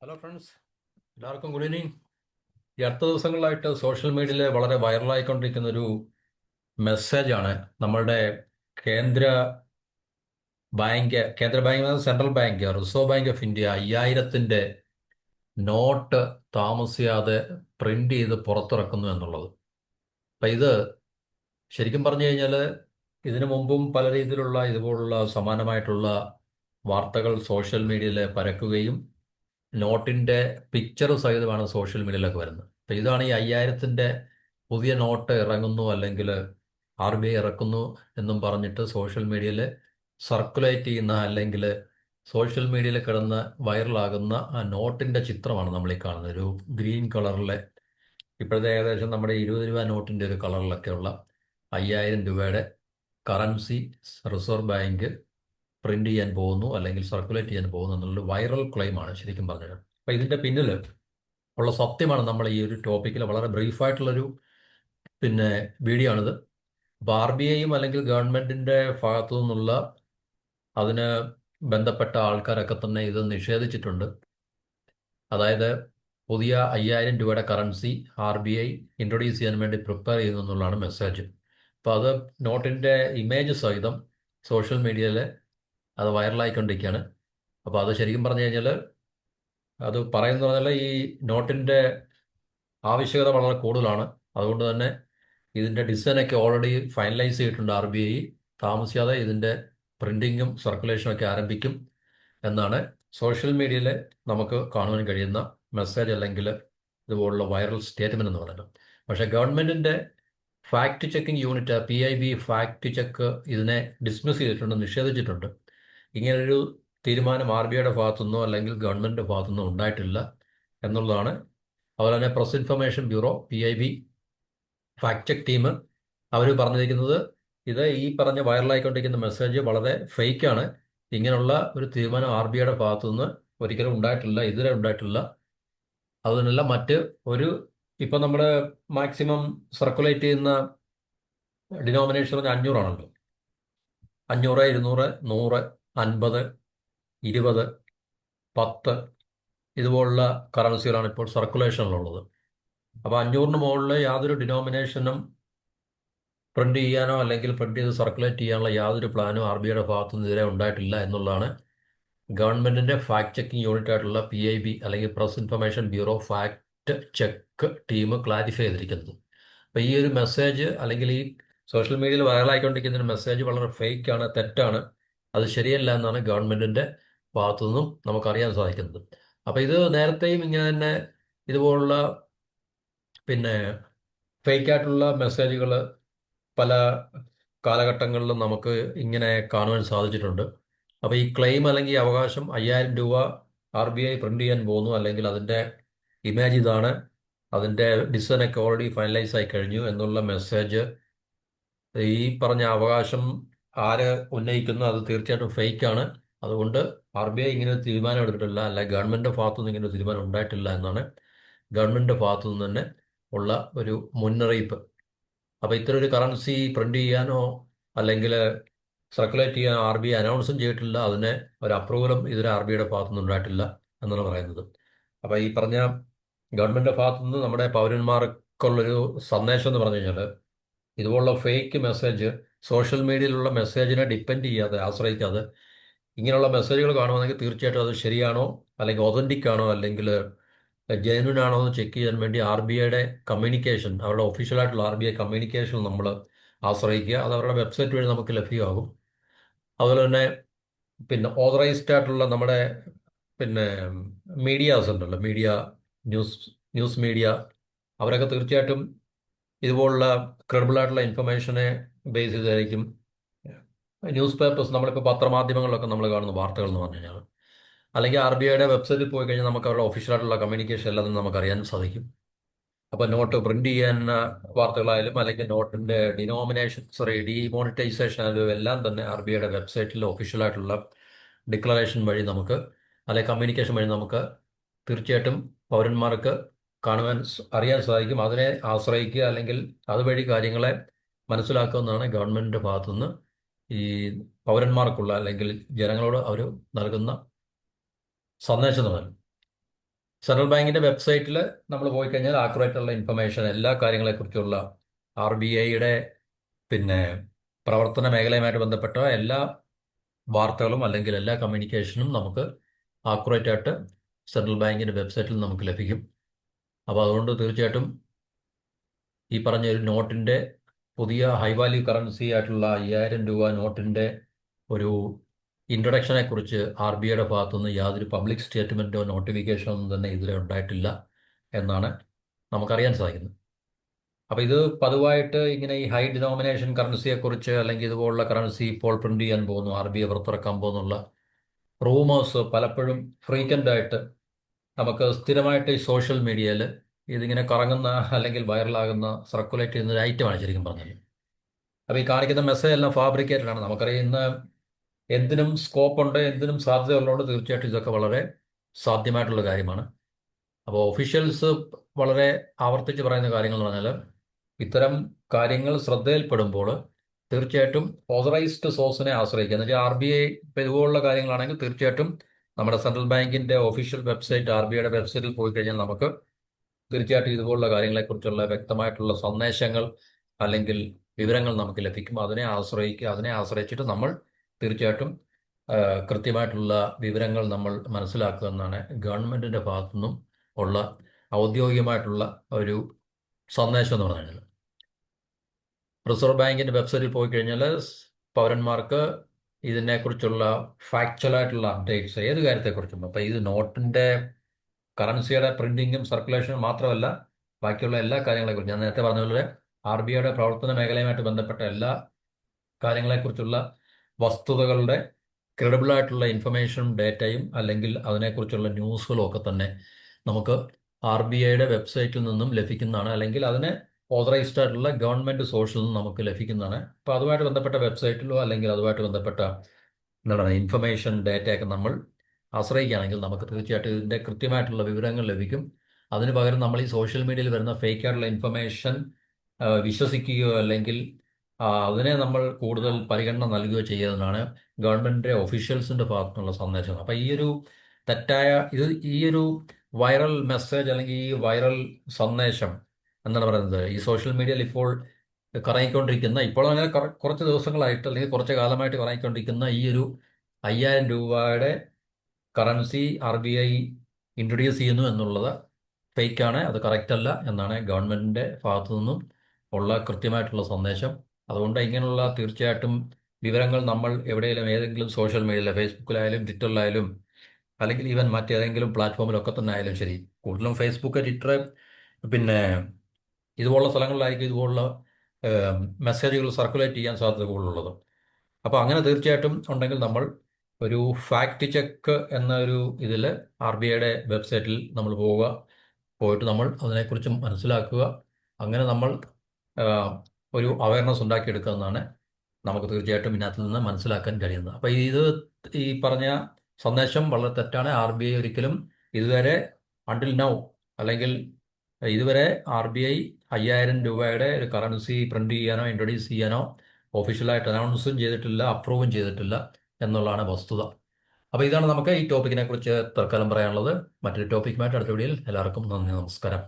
Hello friends, എല്ലാവർക്കും good evening. ഈ അടുത്ത ദിവസങ്ങളിലായിട്ട് സോഷ്യൽ മീഡിയയിൽ വളരെ വൈറലായിക്കൊണ്ടിരിക്കുന്ന ഒരു മെസ്സേജാണ് നമ്മളുടെ കേന്ദ്ര കേന്ദ്ര bank, central bank, reserve bank of India 5000-ന്റെ നോട്ട് താമസിയാതെ പ്രിന്റ് ചെയ്ത് പുറത്തിറക്കുന്നു എന്നുള്ളത്. അപ്പം ഇത് ശരിക്കും പറഞ്ഞു കഴിഞ്ഞാൽ ഇതിനു മുമ്പും പല രീതിയിലുള്ള ഇതുപോലുള്ള സമാനമായിട്ടുള്ള വാർത്തകൾ സോഷ്യൽ മീഡിയയിൽ പരക്കുകയും നോട്ടിന്റെ പിക്ചർ സഹിതമാണ് സോഷ്യൽ മീഡിയയിലൊക്കെ വരുന്നത്. അപ്പൊ ഇതാണ് ഈ 5000-ന്റെ പുതിയ നോട്ട് ഇറങ്ങുന്നു അല്ലെങ്കിൽ RBI ഇറക്കുന്നു എന്നും പറഞ്ഞിട്ട് സോഷ്യൽ മീഡിയയിൽ സർക്കുലേറ്റ് ചെയ്യുന്ന അല്ലെങ്കിൽ സോഷ്യൽ മീഡിയയിൽ കിടന്ന് വൈറലാകുന്ന ആ നോട്ടിന്റെ ചിത്രമാണ് നമ്മൾ ഈ കാണുന്നത്. ഒരു ഗ്രീൻ കളറിലെ, ഇപ്പോഴത്തെ ഏകദേശം നമ്മുടെ 20 രൂപ നോട്ടിന്റെ ഒരു കളറിലൊക്കെയുള്ള 5000 രൂപയുടെ കറൻസി റിസർവ് ബാങ്ക് പ്രിന്റ് ചെയ്യാൻ പോകുന്നു അല്ലെങ്കിൽ സർക്കുലേറ്റ് ചെയ്യാൻ പോകുന്നു എന്നുള്ളൊരു വൈറൽ ക്ലെയിമാണ് ശരിക്കും പറഞ്ഞത്. അപ്പൊ ഇതിന്റെ പിന്നിൽ ഉള്ള സത്യമാണ് നമ്മൾ ഈ ഒരു ടോപ്പിക്കിൽ വളരെ ബ്രീഫായിട്ടുള്ളൊരു പിന്നെ വീഡിയോ ആണിത്. അപ്പോൾ RBIയും അല്ലെങ്കിൽ ഗവൺമെന്റിന്റെ ഭാഗത്തു നിന്നുള്ള അതിന് ബന്ധപ്പെട്ട ആൾക്കാരൊക്കെ തന്നെ ഇത് നിഷേധിച്ചിട്ടുണ്ട്. അതായത് പുതിയ 5000 രൂപയുടെ കറൻസി RBI ഇൻട്രൊഡ്യൂസ് ചെയ്യാൻ വേണ്ടി പ്രിപ്പയർ ചെയ്യുന്നു എന്നുള്ളതാണ് മെസ്സേജ്. അപ്പോൾ അത് നോട്ടിന്റെ ഇമേജ് സഹിതം സോഷ്യൽ മീഡിയയിൽ അത് വൈറലായിക്കൊണ്ടിരിക്കുകയാണ്. അപ്പോൾ അത് ശരിക്കും പറഞ്ഞു കഴിഞ്ഞാൽ അത് പറയുന്ന പറഞ്ഞാൽ ഈ നോട്ടിന്റെ ആവശ്യകത വളരെ കൂടുതലാണ്. അതുകൊണ്ട് തന്നെ ഇതിന്റെ ഡിസൈനൊക്കെ ഓൾറെഡി ഫൈനലൈസ് ചെയ്തിട്ടുണ്ട് RBI. താമസിയാതെ ഇതിന്റെ പ്രിന്റിങ്ങും സർക്കുലേഷനും ഒക്കെ ആരംഭിക്കും എന്നാണ് സോഷ്യൽ മീഡിയയിൽ നമുക്ക് കാണുവാൻ കഴിയുന്ന മെസ്സേജ് അല്ലെങ്കിൽ ഇതുപോലുള്ള വൈറൽ സ്റ്റേറ്റ്മെന്റ് എന്ന് പറയുന്നത്. പക്ഷേ ഗവൺമെന്റിന്റെ fact checking unit PIB fact check ഇതിനെ ഡിസ്മിസ് ചെയ്തിട്ടുണ്ട്, നിഷേധിച്ചിട്ടുണ്ട്. ഇങ്ങനൊരു തീരുമാനം RBIയുടെ ഭാഗത്തുനിന്നോ അല്ലെങ്കിൽ ഗവൺമെന്റിന്റെ ഭാഗത്തുനിന്നോ ഉണ്ടായിട്ടില്ല എന്നുള്ളതാണ്. അതുപോലെ തന്നെ press information bureau PIB fact check team അവർ പറഞ്ഞിരിക്കുന്നത് ഇത് ഈ പറഞ്ഞ വൈറലായിക്കൊണ്ടിരിക്കുന്ന മെസ്സേജ് വളരെ ഫേക്കാണ്. ഇങ്ങനെയുള്ള ഒരു തീരുമാനം RBIയുടെ ഭാഗത്തുനിന്ന് ഒരിക്കലും ഉണ്ടായിട്ടില്ല, ഇതുവരെ ഉണ്ടായിട്ടില്ല. അതിനല്ല മറ്റ് ഒരു ഇപ്പം നമ്മൾ മാക്സിമം സർക്കുലേറ്റ് ചെയ്യുന്ന ഡിനോമിനേഷൻ 500 ആണല്ലോ. 500, 200, 100, 50, 20, 10 ഇതുപോലുള്ള കറൻസികളാണ് ഇപ്പോൾ സർക്കുലേഷനിലുള്ളത്. അപ്പോൾ 500-ന് മുകളിൽ യാതൊരു ഡിനോമിനേഷനും പ്രിന്റ് ചെയ്യാനോ അല്ലെങ്കിൽ പ്രിന്റ് ചെയ്ത് സർക്കുലേറ്റ് ചെയ്യാനുള്ള യാതൊരു പ്ലാനും RBIയുടെ ഭാഗത്തുനിന്ന് ഇതുവരെ ഉണ്ടായിട്ടില്ല എന്നുള്ളതാണ് ഗവൺമെന്റിന്റെ ഫാക്ട് ചെക്കിംഗ് യൂണിറ്റ് ആയിട്ടുള്ള PIB അല്ലെങ്കിൽ press information bureau fact check team clarify ചെയ്തിരിക്കുന്നത്. അപ്പോൾ ഈ ഒരു മെസ്സേജ് അല്ലെങ്കിൽ ഈ സോഷ്യൽ മീഡിയയിൽ വൈറലായിക്കൊണ്ടിരിക്കുന്ന ഒരു മെസ്സേജ് വളരെ ഫേക്ക് ആണ്, തെറ്റാണ്, അത് ശരിയല്ല എന്നാണ് ഗവൺമെന്റിന്റെ ഭാഗത്തുനിന്നും നമുക്കറിയാൻ സാധിക്കുന്നത്. അപ്പോൾ ഇത് നേരത്തെയും ഇങ്ങനെ തന്നെ ഇതുപോലുള്ള പിന്നെ ഫേക്ക് ആയിട്ടുള്ള മെസ്സേജുകൾ പല കാലഘട്ടങ്ങളിലും നമുക്ക് ഇങ്ങനെ കാണുവാൻ സാധിച്ചിട്ടുണ്ട്. അപ്പോൾ ഈ ക്ലെയിം അല്ലെങ്കിൽ ഈ അവകാശം 5000 രൂപ RBI പ്രിന്റ് ചെയ്യാൻ പോകുന്നു അല്ലെങ്കിൽ അതിൻ്റെ ഇമേജ് ഇതാണ്, അതിൻ്റെ ഡിസൈനൊക്കെ ഓൾറെഡി ഫൈനലൈസ് ആയി കഴിഞ്ഞു എന്നുള്ള മെസ്സേജ്, ഈ പറഞ്ഞ അവകാശം ആര് ഉന്നയിക്കുന്നു അത് തീർച്ചയായിട്ടും ഫേക്കാണ്. അതുകൊണ്ട് RBI ഇങ്ങനെ ഒരു തീരുമാനം എടുത്തിട്ടില്ല, അല്ല ഗവൺമെന്റിന്റെ ഭാഗത്തുനിന്ന് ഇങ്ങനെ ഒരു തീരുമാനം ഉണ്ടായിട്ടില്ല എന്നാണ് ഗവൺമെന്റിന്റെ ഭാഗത്തു നിന്ന് തന്നെ ഉള്ള ഒരു മുന്നറിയിപ്പ്. അപ്പോൾ ഇത്തരം ഒരു കറൻസി പ്രിന്റ് ചെയ്യാനോ അല്ലെങ്കിൽ സർക്കുലേറ്റ് ചെയ്യാൻ RBI അനൗൺസും ചെയ്തിട്ടില്ല, അതിന് ഒരു അപ്രൂവലും ഇതുവരെ RBIയുടെ ഭാഗത്തുനിന്ന് ഉണ്ടായിട്ടില്ല എന്നാണ് പറയുന്നത്. അപ്പോൾ ഈ പറഞ്ഞ ഗവൺമെന്റിന്റെ ഭാഗത്തുനിന്ന് നമ്മുടെ പൗരന്മാർക്കുള്ളൊരു സന്ദേശം എന്ന് പറഞ്ഞു കഴിഞ്ഞാൽ ഇതുപോലുള്ള ഫേക്ക് മെസ്സേജ് സോഷ്യൽ മീഡിയയിലുള്ള മെസ്സേജിനെ ഡിപ്പെൻഡ് ചെയ്യാതെ ആശ്രയിക്കാതെ ഇങ്ങനെയുള്ള മെസ്സേജുകൾ കാണുവാണെങ്കിൽ തീർച്ചയായിട്ടും അത് ശരിയാണോ അല്ലെങ്കിൽ ഒതന്റിക് ആണോ അല്ലെങ്കിൽ ജെന്യൂൻ ആണോ എന്ന് ചെക്ക് ചെയ്യാൻ വേണ്ടി RBIയുടെ കമ്മ്യൂണിക്കേഷൻ, അവരുടെ ഒഫീഷ്യലായിട്ടുള്ള RBI കമ്മ്യൂണിക്കേഷൻ നമ്മൾ ആശ്രയിക്കുക. അത് അവരുടെ വെബ്സൈറ്റ് വഴി നമുക്ക് ലഭ്യമാകും. അതുപോലെ തന്നെ പിന്നെ ഓതറൈസ്ഡ് ആയിട്ടുള്ള നമ്മുടെ പിന്നെ മീഡിയാസ് ഉണ്ടല്ലോ, ന്യൂസ് ന്യൂസ് മീഡിയ, അവരൊക്കെ തീർച്ചയായിട്ടും ഇതുപോലുള്ള ക്രെഡിബിൾ ആയിട്ടുള്ള ഇൻഫർമേഷനെ ബേസ് ചെയ്തായിരിക്കും ന്യൂസ് പേപ്പേഴ്സ്, നമ്മളിപ്പോൾ പത്രമാധ്യമങ്ങളിലൊക്കെ നമ്മൾ കാണുന്ന വാർത്തകൾ എന്ന് പറഞ്ഞു കഴിഞ്ഞാൽ, അല്ലെങ്കിൽ RBIയുടെ വെബ്സൈറ്റിൽ പോയി കഴിഞ്ഞാൽ നമുക്ക് അവരുടെ ഒഫീഷ്യലായിട്ടുള്ള കമ്മ്യൂണിക്കേഷൻ എല്ലാം നമുക്ക് അറിയാൻ സാധിക്കും. അപ്പോൾ നോട്ട് പ്രിന്റ് ചെയ്യാൻ വാർത്തകളായാലും അല്ലെങ്കിൽ നോട്ടിന്റെ ഡിമോണിറ്റൈസേഷൻ ആയാലും എല്ലാം തന്നെ RBIയുടെ വെബ്സൈറ്റിൽ ഒഫീഷ്യലായിട്ടുള്ള ഡിക്ലറേഷൻ വഴി നമുക്ക് അല്ലെങ്കിൽ കമ്മ്യൂണിക്കേഷൻ വഴി നമുക്ക് തീർച്ചയായിട്ടും പൗരന്മാർക്ക് അറിയാൻ സാധിക്കും. അതിനെ ആശ്രയിക്കുക അല്ലെങ്കിൽ അതുവഴി കാര്യങ്ങളെ മനസ്സിലാക്കുമെന്നാണ് ഗവൺമെന്റിന്റെ ഭാഗത്തുനിന്ന് ഈ പൗരന്മാർക്കുള്ള അല്ലെങ്കിൽ ജനങ്ങളോട് അവർ നൽകുന്ന സന്ദേശം എന്ന് പറയുന്നത്. സെൻട്രൽ ബാങ്കിന്റെ വെബ്സൈറ്റിൽ നമ്മൾ പോയി കഴിഞ്ഞാൽ ആക്യുറേറ്റ് ഉള്ള ഇൻഫർമേഷൻ എല്ലാ കാര്യങ്ങളെക്കുറിച്ചുള്ള RBIയുടെ പിന്നെ പ്രവർത്തന മേഖലയുമായിട്ട് ബന്ധപ്പെട്ട എല്ലാ വാർത്തകളും അല്ലെങ്കിൽ എല്ലാ കമ്മ്യൂണിക്കേഷനും നമുക്ക് ആക്യുറേറ്റ് ആയിട്ട് സെൻട്രൽ ബാങ്കിന്റെ വെബ്സൈറ്റിൽ നമുക്ക് ലഭിക്കും. അപ്പോൾ അതുകൊണ്ട് തീർച്ചയായിട്ടും ഈ പറഞ്ഞ ഒരു നോട്ടിന്റെ പുതിയ ഹൈ വാല്യൂ കറൻസി ആയിട്ടുള്ള 5000 രൂപ നോട്ടിന്റെ ഒരു ഇൻട്രൊഡക്ഷനെ കുറിച്ച് RBIയുടെ ഭാഗത്തുനിന്ന് യാതൊരു പബ്ലിക് സ്റ്റേറ്റ്മെന്റോ നോട്ടിഫിക്കേഷനോ ഒന്നും തന്നെ ഇതുവരെ ഉണ്ടായിട്ടില്ല എന്നാണ് നമുക്കറിയാൻ സാധിക്കുന്നത്. അപ്പോൾ ഇത് പതിവായിട്ട് ഇങ്ങനെ ഈ ഹൈ ഡിനോമിനേഷൻ കറൻസിയെ കുറിച്ച് അല്ലെങ്കിൽ ഇതുപോലുള്ള കറൻസി ഇപ്പോൾ പ്രിന്റ് ചെയ്യാൻ പോകുന്നു, RBI പുറത്തിറക്കാൻ പോകുന്നുള്ള റൂമേഴ്സ് പലപ്പോഴും ഫ്രീക്വന്റ് ആയിട്ട് നമുക്ക് സ്ഥിരമായിട്ട് ഈ സോഷ്യൽ മീഡിയയിൽ ഇതിങ്ങനെ കറങ്ങുന്ന അല്ലെങ്കിൽ വൈറലാകുന്ന സർക്കുലേറ്റ് ചെയ്യുന്ന ഒരു ഐറ്റമാണ് ശരിക്കും പറഞ്ഞത്. അപ്പോൾ ഈ കാണിക്കുന്ന മെസ്സേജ് എല്ലാം ഫാബ്രിക്കേറ്റഡ് ആണ്. നമുക്കറിയാം ഇന്ന് എന്തിനും സ്കോപ്പ് ഉണ്ട്, എന്തിനും സാധ്യതയുള്ളതുകൊണ്ട് തീർച്ചയായിട്ടും ഇതൊക്കെ വളരെ സാധ്യമായിട്ടുള്ള കാര്യമാണ്. അപ്പോൾ ഒഫീഷ്യൽസ് വളരെ ആവർത്തിച്ച് പറയുന്ന കാര്യങ്ങൾ എന്ന് പറഞ്ഞാൽ ഇത്തരം കാര്യങ്ങൾ ശ്രദ്ധയിൽപ്പെടുമ്പോൾ തീർച്ചയായിട്ടും ഓതറൈസ്ഡ് സോഴ്സിനെ ആശ്രയിക്കുക. എന്ന് വെച്ചാൽ RBI ഇപ്പോൾ ഇതുപോലുള്ള കാര്യങ്ങളാണെങ്കിൽ തീർച്ചയായിട്ടും നമ്മുടെ സെൻട്രൽ ബാങ്കിന്റെ ഒഫീഷ്യൽ വെബ്സൈറ്റ് RBIയുടെ വെബ്സൈറ്റിൽ പോയി കഴിഞ്ഞാൽ നമുക്ക് തീർച്ചയായിട്ടും ഇതുപോലുള്ള കാര്യങ്ങളെക്കുറിച്ചുള്ള വ്യക്തമായിട്ടുള്ള സന്ദേശങ്ങൾ അല്ലെങ്കിൽ വിവരങ്ങൾ നമുക്ക് ലഭിക്കും. അതിനെ ആശ്രയിച്ചിട്ട് നമ്മൾ തീർച്ചയായിട്ടും കൃത്യമായിട്ടുള്ള വിവരങ്ങൾ നമ്മൾ മനസ്സിലാക്കുക എന്നാണ് ഗവൺമെന്റിന്റെ ഭാഗത്തുനിന്നും ഉള്ള ഔദ്യോഗികമായിട്ടുള്ള ഒരു സന്ദേശം എന്ന് പറഞ്ഞാൽ. റിസർവ് ബാങ്കിന്റെ വെബ്സൈറ്റിൽ പോയി കഴിഞ്ഞാൽ പൗരന്മാർക്ക് ഇതിനെക്കുറിച്ചുള്ള ഫാക്ച്വലായിട്ടുള്ള അപ്ഡേറ്റ്സ് ഏത് കാര്യത്തെക്കുറിച്ചും, അപ്പം ഇത് നോട്ടിന്റെ കറൻസിയുടെ പ്രിന്റിങ്ങും സർക്കുലേഷനും മാത്രമല്ല ബാക്കിയുള്ള എല്ലാ കാര്യങ്ങളെക്കുറിച്ചും ഞാൻ നേരത്തെ പറഞ്ഞ പോലെ RBIയുടെ പ്രവർത്തന മേഖലയുമായിട്ട് ബന്ധപ്പെട്ട എല്ലാ കാര്യങ്ങളെക്കുറിച്ചുള്ള വസ്തുതകളുടെ ക്രെഡിബിൾ ആയിട്ടുള്ള ഇൻഫർമേഷനും ഡേറ്റയും അല്ലെങ്കിൽ അതിനെക്കുറിച്ചുള്ള ന്യൂസുകളും ഒക്കെ തന്നെ നമുക്ക് RBIയുടെ വെബ്സൈറ്റിൽ നിന്നും ലഭിക്കുന്നതാണ്, അല്ലെങ്കിൽ അതിന് ഓതറൈസ്ഡ് ആയിട്ടുള്ള ഗവൺമെന്റ് സോഴ്സിൽ നിന്നും നമുക്ക് ലഭിക്കുന്നതാണ്. അപ്പോൾ അതുമായിട്ട് ബന്ധപ്പെട്ട വെബ്സൈറ്റിലോ അല്ലെങ്കിൽ അതുമായിട്ട് ബന്ധപ്പെട്ട എന്താണ് ഇൻഫർമേഷൻ ഡേറ്റയൊക്കെ നമ്മൾ ആശ്രയിക്കുകയാണെങ്കിൽ നമുക്ക് തീർച്ചയായിട്ടും ഇതിൻ്റെ കൃത്യമായിട്ടുള്ള വിവരങ്ങൾ ലഭിക്കും. അതിന് പകരം നമ്മൾ ഈ സോഷ്യൽ മീഡിയയിൽ വരുന്ന ഫേക്ക് ആയിട്ടുള്ള ഇൻഫർമേഷൻ വിശ്വസിക്കുകയോ അല്ലെങ്കിൽ അതിനെ നമ്മൾ കൂടുതൽ പരിഗണന നൽകുകയോ ചെയ്യുന്നതാണ് ഗവൺമെന്റിന്റെ ഒഫീഷ്യൽസിന്റെ ഭാഗത്തുനിന്നുള്ള സന്ദേശം. അപ്പം ഈ ഒരു വൈറൽ മെസ്സേജ് അല്ലെങ്കിൽ ഈ വൈറൽ സന്ദേശം എന്താണ് പറയുന്നത്, ഈ സോഷ്യൽ മീഡിയയിൽ ഇപ്പോൾ കറങ്ങിക്കൊണ്ടിരിക്കുന്ന, ഇപ്പോൾ അങ്ങനെ കുറച്ച് ദിവസങ്ങളായിട്ട് അല്ലെങ്കിൽ കുറച്ച് കാലമായിട്ട് കറങ്ങിക്കൊണ്ടിരിക്കുന്ന ഈ ഒരു 5000 രൂപയുടെ കറൻസി RBI ഇൻട്രൊഡ്യൂസ് ചെയ്യുന്നു എന്നുള്ളത് ഫേക്കാണ്, അത് കറക്റ്റ് അല്ല എന്നാണ് ഗവൺമെന്റിന്റെ ഭാഗത്തു നിന്നും ഉള്ള കൃത്യമായിട്ടുള്ള സന്ദേശം. അതുകൊണ്ട് ഇങ്ങനെയുള്ള തീർച്ചയായിട്ടും വിവരങ്ങൾ നമ്മൾ എവിടെയെങ്കിലും ഏതെങ്കിലും സോഷ്യൽ മീഡിയയിൽ ഫേസ്ബുക്കിലായാലും ട്വിറ്ററിലായാലും അല്ലെങ്കിൽ ഈവൻ മറ്റേതെങ്കിലും പ്ലാറ്റ്ഫോമിലൊക്കെ തന്നെ ആയാലും ശരി, കൂടുതലും ഫേസ്ബുക്ക്, ട്വിറ്റർ, പിന്നെ ഇതുപോലുള്ള സ്ഥലങ്ങളിലായിരിക്കും ഇതുപോലുള്ള മെസ്സേജുകൾ സർക്കുലേറ്റ് ചെയ്യാൻ സാധ്യത കൂടുതലുള്ളത്. അപ്പോൾ അങ്ങനെ തീർച്ചയായിട്ടും ഉണ്ടെങ്കിൽ നമ്മൾ ഒരു ഫാക്ട് ചെക്ക് എന്ന ഒരു ഇതിൽ RBIയുടെ വെബ്സൈറ്റിൽ നമ്മൾ പോയിട്ട് നമ്മൾ അതിനെക്കുറിച്ച് മനസ്സിലാക്കുക. അങ്ങനെ നമ്മൾ ഒരു അവയർനെസ് ഉണ്ടാക്കിയെടുക്കുക എന്നാണ് നമുക്ക് തീർച്ചയായിട്ടും ഇതിനകത്ത് നിന്ന് മനസ്സിലാക്കാൻ കഴിയുന്നത്. അപ്പോൾ ഈ പറഞ്ഞ സന്ദേശം വളരെ തെറ്റാണ്. RBI ഒരിക്കലും ഇതുവരെ അണ്ടിൽ നൗ അല്ലെങ്കിൽ ഇതുവരെ RBI 5000 രൂപയുടെ ഒരു കറൻസി പ്രിന്റ് ചെയ്യാനോ ഇൻട്രൊഡ്യൂസ് ചെയ്യാനോ ഒഫീഷ്യലായിട്ട് അനൗൺസും ചെയ്തിട്ടില്ല, അപ്രൂവും ചെയ്തിട്ടില്ല എന്നുള്ളതാണ് വസ്തുത. അപ്പോൾ ഇതാണ് നമുക്ക് ഈ ടോപ്പിക്കിനെ കുറിച്ച് തൽക്കാലം പറയാനുള്ളത്. മറ്റൊരു ടോപ്പിക്കുമായിട്ട് അടുത്ത വീഡിയോയിൽ എല്ലാവർക്കും നന്ദി, നമസ്കാരം.